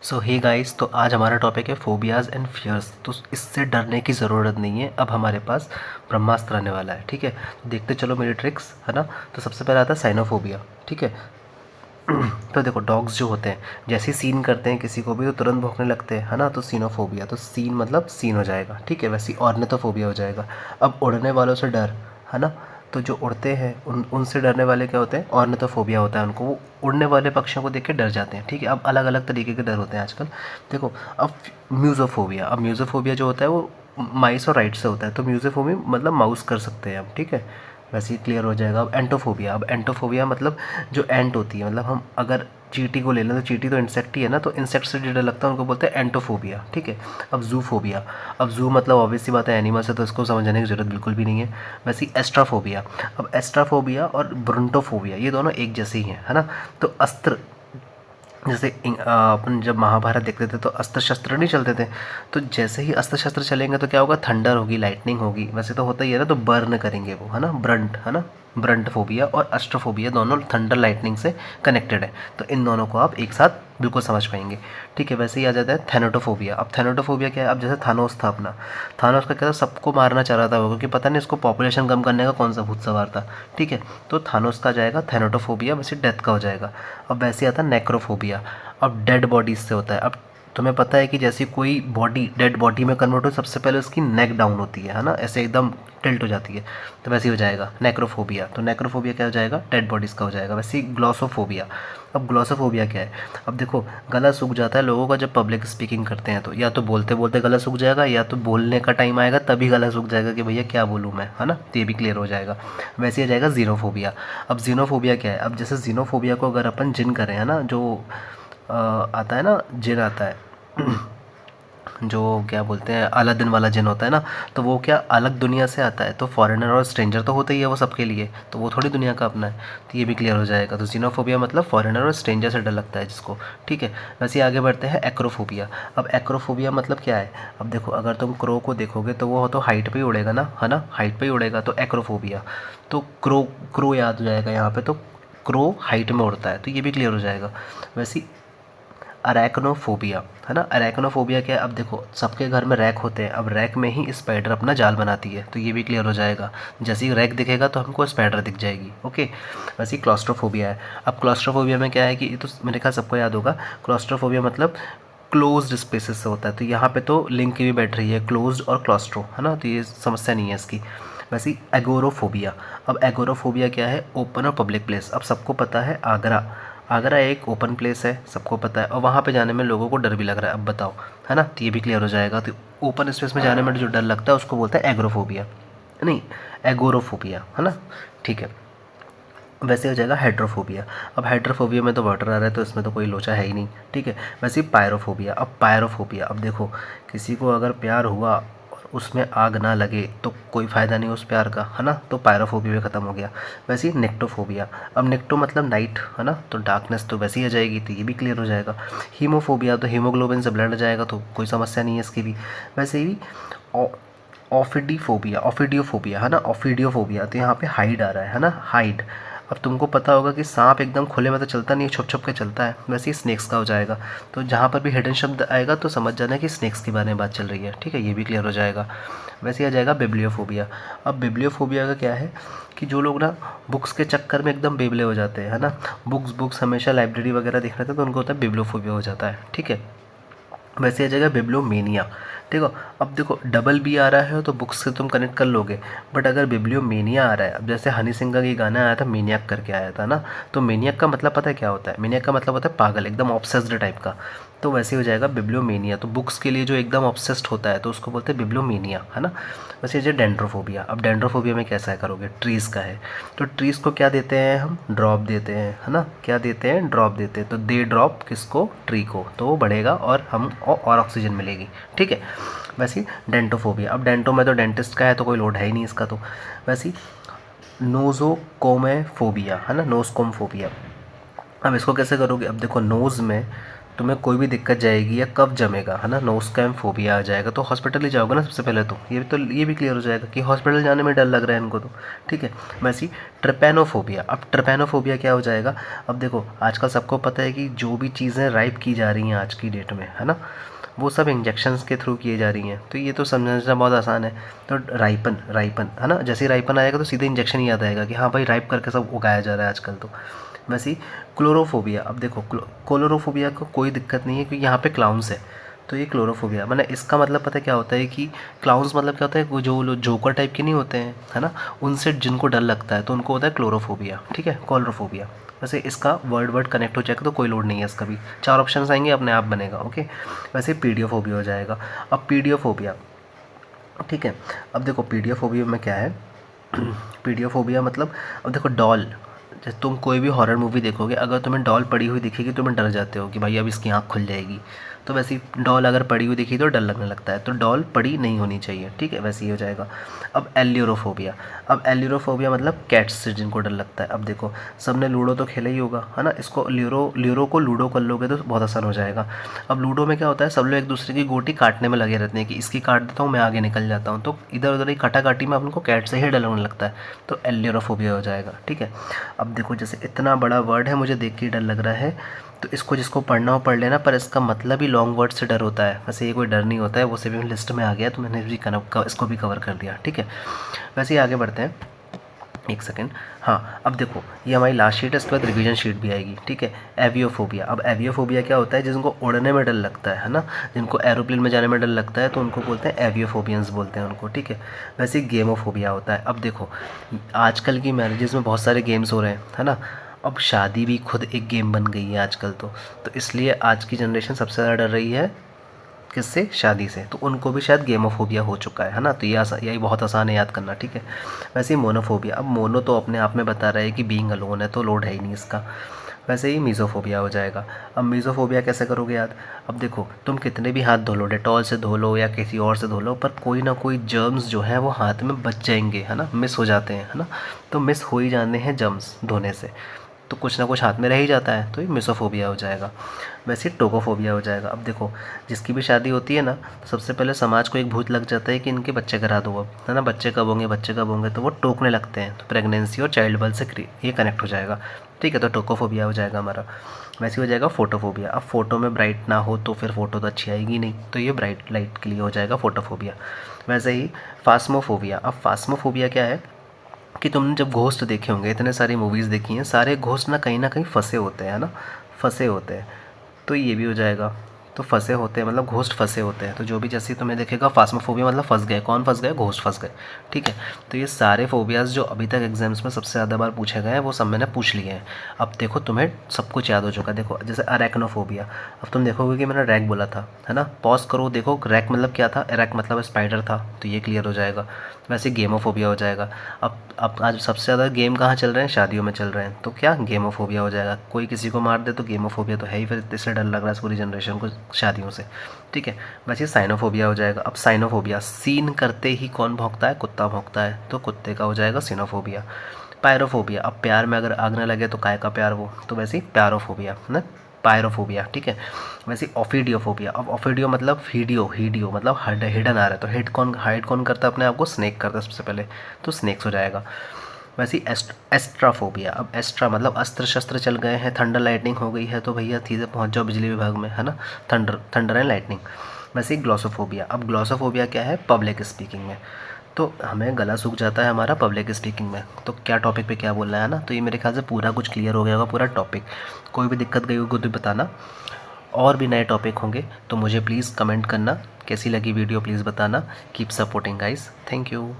सो hey guys, तो आज हमारा टॉपिक है फोबियाज़ एंड फियर्स। तो इससे डरने की ज़रूरत नहीं है। अब हमारे पास ब्रह्मास्त्र आने वाला है, ठीक है। तो देखते चलो मेरी ट्रिक्स, है ना। तो सबसे पहले आता है साइनोफोबिया, ठीक है। तो देखो, डॉग्स जो होते हैं जैसे ही सीन करते हैं किसी को भी तो तुरंत भौंकने लगते हैं, है ना। तो सीनोफोबिया, तो सीन मतलब सीन हो जाएगा, ठीक है। वैसे ही ऑर्निथोफोबिया हो जाएगा। अब उड़ने वालों से डर, है ना। तो जो उड़ते हैं उनसे डरने वाले क्या होते हैं, ऑर्निथोफोबिया होता है उनको। वो उड़ने वाले पक्षियों को देख के डर जाते हैं, ठीक है। अब अलग अलग तरीके के डर होते हैं आजकल। देखो, अब म्यूज़ोफोबिया, अब म्यूज़ोफोबिया जो होता है वो माइस और राइट से होता है। तो म्यूज़ोफोबिया मतलब माउस कर सकते हैं हम, ठीक है। वैसे ही क्लियर हो जाएगा। अब एंटोफोबिया, अब एंटोफोबिया मतलब जो एंट होती है, मतलब हम अगर चींटी को ले लें तो चींटी तो इंसेक्ट ही है ना, तो इंसेक्ट से जो डर लगता है उनको बोलते हैं एंटोफोबिया, ठीक है। अब जूफोबिया, अब जू मतलब ऑब्वियस सी बात है एनिमल्स है, तो इसको समझने की जरूरत बिल्कुल भी नहीं है। वैसे ही एस्ट्राफोबिया, अब एस्ट्राफोबिया और ब्रोंटोफोबिया ये दोनों एक जैसे ही हैं, है ना। तो अस्त्र, जैसे अपन जब महाभारत देखते थे तो अस्त्र शस्त्र नहीं चलते थे। तो जैसे ही अस्त्र शस्त्र चलेंगे तो क्या होगा, थंडर होगी, लाइटनिंग होगी, वैसे तो होता ही है ना। तो बर्न करेंगे वो, है ना, ब्रंट, है ना। ब्रंट फोबिया और अस्ट्रोफोबिया दोनों थंडर लाइटनिंग से कनेक्टेड है। तो इन दोनों को आप एक साथ बिल्कुल समझ पाएंगे, ठीक है। वैसे ही आ जाता है थैनोटोफोबिया। अब थैनोटोफोबिया क्या है, अब जैसे थानोस था अपना, थानोस का क्या था, सबको मारना चाह रहा था वो, क्योंकि पता नहीं इसको पॉपुलेशन कम करने का कौन सा भूत सवार था, ठीक है। तो थानोस का जाएगा थैनोटोफोबिया, वैसे डेथ का हो जाएगा। अब वैसे आता है नेक्रोफोबिया। अब डेड बॉडीज से होता है। अब तुम्हें पता है कि जैसे कोई बॉडी डेड बॉडी में कन्वर्ट हो, सबसे पहले उसकी नेक डाउन होती है ना, ऐसे एकदम टिल्ट हो जाती है। तो वैसे ही हो जाएगा नेक्रोफोबिया। तो नेक्रोफोबिया क्या हो जाएगा, डेड बॉडीज़ का हो जाएगा। वैसे ही ग्लॉसोफोबिया। अब ग्लॉसोफोबिया क्या है, अब देखो, गला सूख जाता है लोगों का जब पब्लिक स्पीकिंग करते हैं, तो या तो बोलते बोलते गला सूख जाएगा, या तो बोलने का टाइम आएगा तभी गला सूख जाएगा कि भैया क्या बोलूँ मैं, है ना। तो ये भी क्लियर हो जाएगा। वैसे ही आ जाएगा जीनोफोबिया। अब जीनोफोबिया क्या है, अब जैसे जीनोफोबिया को अगर अपन जिन करें, है ना, जो आता है ना, जिन आता है जो क्या बोलते हैं, अलादीन वाला जिन होता है ना, तो वो क्या अलग दुनिया से आता है। तो फॉरेनर और स्ट्रेंजर तो होता ही है वो सबके लिए, तो वो थोड़ी दुनिया का अपना है। तो ये भी क्लियर हो जाएगा। तो जीनोफोबिया मतलब फॉरेनर और स्ट्रेंजर से डर लगता है जिसको, ठीक है। वैसे आगे बढ़ते हैं एक्रोफोबिया। अब एक्रोफोबिया मतलब क्या है, अब देखो, अगर तुम क्रो को देखोगे तो वो तो हाइट पे ही उड़ेगा ना, है ना, हाइट पे ही उड़ेगा। तो एक्रोफोबिया, तो क्रो, क्रो याद हो जाएगा यहाँ पे। तो क्रो हाइट में उड़ता है, तो ये भी क्लियर हो जाएगा। वैसे अरैक्नोफोबिया, है ना। अरैक्नोफोबिया क्या है, अब देखो, सबके घर में रैक होते हैं, अब रैक में ही स्पाइडर अपना जाल बनाती है, तो ये भी क्लियर हो जाएगा। जैसे ही रैक दिखेगा तो हमको स्पाइडर दिख जाएगी, ओके। वैसे ही क्लॉस्ट्रोफोबिया है। अब क्लॉस्ट्रोफोबिया में क्या है कि ये तो मेरे ख्याल सबको याद होगा, क्लॉस्ट्रोफोबिया मतलब क्लोज्ड स्पेसेस से होता है। तो यहाँ पे तो लिंक की भी बैठ रही है, क्लोज्ड और क्लॉस्ट्रो, है ना, तो ये समस्या नहीं है इसकी। वैसे ही एगोरोफोबिया। अब एगोरोफोबिया क्या है, ओपन और पब्लिक प्लेस। अब सबको पता है आगरा, आगरा एक ओपन प्लेस है, सबको पता है, और वहाँ पे जाने में लोगों को डर भी लग रहा है। अब बताओ, है ना, तो ये भी क्लियर हो जाएगा। तो ओपन स्पेस में जाने में जो डर लगता है उसको बोलते हैं एग्रोफोबिया, नहीं, एगोरोफोबिया, है ना, ठीक है। वैसे हो जाएगा हाइड्रोफोबिया। अब हाइड्रोफोबिया में तो वाटर आ रहा है, तो इसमें तो कोई लोचा है ही नहीं, ठीक है। वैसे ही पायरोफोबिया। अब पायरोफोबिया, अब देखो, किसी को अगर प्यार हुआ और उसमें आग ना लगे तो कोई फ़ायदा नहीं उस प्यार का, है ना। तो पायरोफोबिया भी ख़त्म हो गया। वैसे ही नेक्टोफोबिया। अब नेक्टो मतलब नाइट, है ना, तो डार्कनेस तो वैसे ही आ जाएगी, तो ये भी क्लियर हो जाएगा। हीमोफोबिया, तो हीमोग्लोबिन से ब्लड आ जाएगा, तो कोई समस्या नहीं है इसकी भी। वैसे ही ऑफिडीफोबिया, ऑफिडियोफोबिया, है ना, ऑफिडियोफोबिया, तो यहाँ पे हाइड आ रहा है ना, हाइड। अब तुमको पता होगा कि सांप एकदम खुले में तो चलता नहीं है, छुप छुप के चलता है, वैसे ही स्नेक्स का हो जाएगा। तो जहाँ पर भी हिडन शब्द आएगा तो समझ जाना कि स्नेक्स के बारे में बात चल रही है, ठीक है, ये भी क्लियर हो जाएगा। वैसे ही आ जाएगा बिब्लियोफोबिया। अब बिब्लियोफोबिया का क्या है कि जो लोग ना बुक्स के चक्कर में एकदम बेबले हो जाते हैं, है ना, बुक्स बुक्स हमेशा लाइब्रेरी वगैरह देख रहे थे, तो उनको होता है बिब्लियोफोबिया हो जाता है, ठीक है। वैसे आ जाएगा बिब्लियोमेनिया। देखो, अब देखो, डबल बी आ रहा है तो बुक्स से तुम कनेक्ट कर लोगे, बट अगर बिब्लियोमेनिया आ रहा है, अब जैसे हनी सिंह का ये गाना आया था मेनियक करके आया था ना, तो मेनियक का मतलब पता है क्या होता है, मेनियक का मतलब होता है पागल, एकदम ऑब्सेस्ड टाइप का। तो वैसे हो जाएगा बिब्लियोमेनिया। तो बुक्स के लिए जो एकदम ऑब्सेस्ड होता है तो उसको बोलते हैं बिब्लियोमेनिया, है ना। वैसे जो डेंड्रोफोबिया। अब डेंड्रोफोबिया में कैसा है करोगे, ट्रीज़ का है। तो ट्रीज़ को क्या देते हैं हम, ड्रॉप देते हैं, है ना, क्या देते हैं, ड्रॉप देते हैं। तो दे ड्रॉप किसको, ट्री को, तो वो बढ़ेगा और हम और ऑक्सीजन मिलेगी, ठीक है। वैसे डेंटोफोबिया। अब डेंटो में तो डेंटिस्ट का है तो कोई लोड है ही नहीं इसका। तो वैसे नोज़ोकोमेफोबिया, है ना, नोज़कोमफोबिया। अब इसको कैसे करोगे, अब देखो, नोज़ में तुम्हें कोई भी दिक्कत जाएगी या कफ जमेगा, है ना, नोज फोबिया आ जाएगा, तो हॉस्पिटल ही जाओगे ना सबसे पहले। तो ये भी क्लियर हो जाएगा कि हॉस्पिटल जाने में डर लग रहा है इनको तो, ठीक है। वैसे ही ट्रिपैनोफोबिया, अब ट्रिपैनोफोबिया क्या हो जाएगा। अब देखो आजकल सबको पता है कि जो भी चीज़ें राइप की जा रही हैं आज की डेट में, है ना, वो सब इंजेक्शंस के थ्रू किए जा रही हैं, तो ये तो समझना बहुत आसान है। तो राइपन राइपन है ना, जैसे ही राइपन आएगा तो सीधे इंजेक्शन ही याद आएगा कि हाँ भाई राइप करके सब उगाया जा रहा है आजकल तो। वैसे ही क्लोरोफोबिया, अब देखो क्लोरोफोबिया को कोई दिक्कत नहीं है क्योंकि यहाँ पे क्लाउंस है, तो ये क्लोरोफोबिया मैंने इसका मतलब पता है क्या होता है कि क्लाउंस मतलब क्या होता है, वो जो जोकर टाइप के नहीं होते हैं, है ना, उनसे जिनको डर लगता है तो उनको होता है क्लोरोफोबिया, ठीक है, क्लोरोफोबिया। वैसे इसका वर्ड कनेक्ट हो जाएगा तो कोई लोड नहीं है इसका भी, 4 ऑप्शन आएंगे अपने आप बनेगा, ओके। वैसे पीडियोफोबिया हो जाएगा। अब पीडियोफोबिया, ठीक है, अब देखो पीडियोफोबिया में क्या है। पीडियोफोबिया मतलब, अब देखो डॉल, जैसे तुम कोई भी हॉरर मूवी देखोगे, अगर तुम्हें डॉल पड़ी हुई दिखेगी तुम्हें डर जाते हो कि भाई अब इसकी आँख खुल जाएगी, तो वैसे ही डॉल अगर पड़ी हुई दिखी तो डर लगने लगता है, तो डॉल पड़ी नहीं होनी चाहिए, ठीक है, वैसे ही हो जाएगा। अब एल्यूरोफोबिया, अब एल्यूरोफोबिया मतलब कैट्स से जिनको डर लगता है। अब देखो सबने लूडो तो खेला ही होगा, है ना, इसको ल्यूरो को लूडो कर लोगे तो बहुत आसान हो जाएगा। अब लूडो में क्या होता है, सब लोग एक दूसरे की गोटी काटने में लगे रहते हैं कि इसकी काट देता हूँ मैं आगे निकल जाता हूँ, तो इधर उधर ही काटाकाटी में अपन को कैट से ही डर लगने लगता है, तो एल्यूरोफोबिया हो जाएगा, ठीक है। अब देखो जैसे इतना बड़ा वर्ड है, मुझे देख के ही डर लग रहा है, तो इसको जिसको पढ़ना हो पढ़ लेना, पर इसका मतलब ही लॉन्ग वर्ड से डर होता है, वैसे ये कोई डर नहीं होता है, वो सभी लिस्ट में आ गया तो मैंने भी इसको भी कवर कर दिया, ठीक है। वैसे ही आगे बढ़ते हैं, एक सेकेंड। हाँ अब देखो ये हमारी लास्ट शीट है, इसके बाद रिवीजन शीट भी आएगी, ठीक है। एवियोफोबिया, अब एवियोफोबिया क्या होता है, जिनको उड़ने में डर लगता है ना, जिनको एरोप्लेन में जाने में डर लगता है तो उनको बोलते हैं एवियोफोबियंस बोलते हैं उनको, ठीक है। वैसे गेमोफोबिया होता है। अब देखो आजकल की मैरिजेस में बहुत सारे गेम्स हो रहे हैं, है ना, अब शादी भी खुद एक गेम बन गई है आजकल तो इसलिए आज की जनरेशन सबसे ज़्यादा डर रही है किससे, शादी से, तो उनको भी शायद गेमोफोबिया हो चुका है ना, तो यही बहुत आसान है याद करना, ठीक है। वैसे ही मोनोफोबिया, अब मोनो तो अपने आप में बता रहा है कि बीइंग अलोन है, तो लोड है ही नहीं इसका। वैसे ही मीज़ोफोबिया हो जाएगा। अब मीज़ोफोबिया कैसे करोगे याद, अब देखो तुम कितने भी हाथ धो लो, डेटॉल से धो लो या किसी और से धो लो, पर कोई ना कोई जर्म्स जो है वो हाथ में बच जाएंगे, है ना, मिस हो जाते हैं, है ना, तो मिस हो ही जाने हैं जर्म्स धोने से, तो कुछ ना कुछ हाथ में रह ही जाता है, तो ये मिसोफोबिया हो जाएगा। वैसे टोकोफोबिया हो जाएगा। अब देखो जिसकी भी शादी होती है ना, तो सबसे पहले समाज को एक भूत लग जाता है कि इनके बच्चे करा दो अब, है ना, बच्चे कब होंगे बच्चे कब होंगे, तो वो टोकने लगते हैं, तो प्रेगनेंसी और चाइल्ड बर्थ से ये कनेक्ट हो जाएगा, ठीक है, तो टोकोफोबिया हो जाएगा हमारा। वैसे हो जाएगा फोटोफोबिया, अब फोटो में ब्राइट ना हो तो फिर फ़ोटो तो अच्छी आएगी नहीं, तो ये ब्राइट लाइट के लिए हो जाएगा फोटोफोबिया। वैसे ही फास्मोफोबिया, अब फास्मोफोबिया क्या है कि तुमने जब घोस्ट देखे होंगे, इतने सारी मूवीज़ देखी हैं, सारे घोस्ट ना कहीं फंसे होते हैं, है ना, फंसे होते हैं, तो ये भी हो जाएगा। तो फंसे होते हैं मतलब घोस्ट फंसे होते हैं, तो जो भी जैसे तुम्हें देखेगा फास्मोफोबिया मतलब फंस गए, कौन फंस गए, घोस्ट फंस गए, ठीक है। तो ये सारे फोबियाज़ जो अभी तक एग्जाम्स में सबसे ज़्यादा बार पूछे गए हैं वो सब मैंने पूछ लिए हैं। अब देखो तुम्हें सब कुछ याद हो चुका है। देखो जैसे अरेक्नोफोबिया, अब तुम देखोगे कि मैंने रैक बोला था, है ना, पॉज करो देखो रैक मतलब क्या था, रैक मतलब स्पाइडर था, तो ये क्लियर हो जाएगा। वैसे गेमोफोबिया हो जाएगा। अब आज सबसे ज़्यादा गेम कहाँ चल रहे हैं, शादियों में चल रहे हैं, तो क्या गेमोफोबिया हो जाएगा, कोई किसी को मार दे तो गेमोफोबिया तो है ही, फिर इससे डर लग रहा है पूरी जनरेशन को शादियों से, ठीक है। वैसे साइनोफोबिया हो जाएगा। अब साइनोफोबिया, सीन करते ही कौन भौंकता है, कुत्ता भौंकता है, तो कुत्ते का हो जाएगा सिनोफोबिया। पायरोफोबिया, अब प्यार में अगर आग न लगे तो काय का प्यार वो, तो वैसे ही प्यारोफोबिया है ना, पायरोफोबिया, ठीक है। वैसे ऑफिडियोफोबिया, अब ऑफिडियो मतलब हीडियो मतलब हिडन आ रहा है, तो हाइड कौन करता है अपने आप को, स्नेक करता है सबसे पहले, तो स्नेक्स हो जाएगा। वैसे एस्ट्राफोबिया, अब एस्ट्रा मतलब अस्त्र शस्त्र चल गए हैं, थंडर लाइटनिंग हो गई है, तो भैया सीधे पहुंच जाओ बिजली विभाग में, है ना, थंडर एंड लाइटनिंग। वैसे ही ग्लॉसोफोबिया, अब ग्लॉसोफोबिया क्या है, पब्लिक स्पीकिंग में, तो हमें गला सूख जाता है हमारा पब्लिक स्पीकिंग में, तो क्या टॉपिक पे क्या बोलना है ना, तो ये मेरे ख्याल से पूरा कुछ क्लियर हो गया होगा, पूरा टॉपिक। कोई भी दिक्कत गई होगी तो बताना, और भी नए टॉपिक होंगे तो मुझे प्लीज़ कमेंट करना, कैसी लगी वीडियो प्लीज़ बताना। Keep supporting guys, thank you.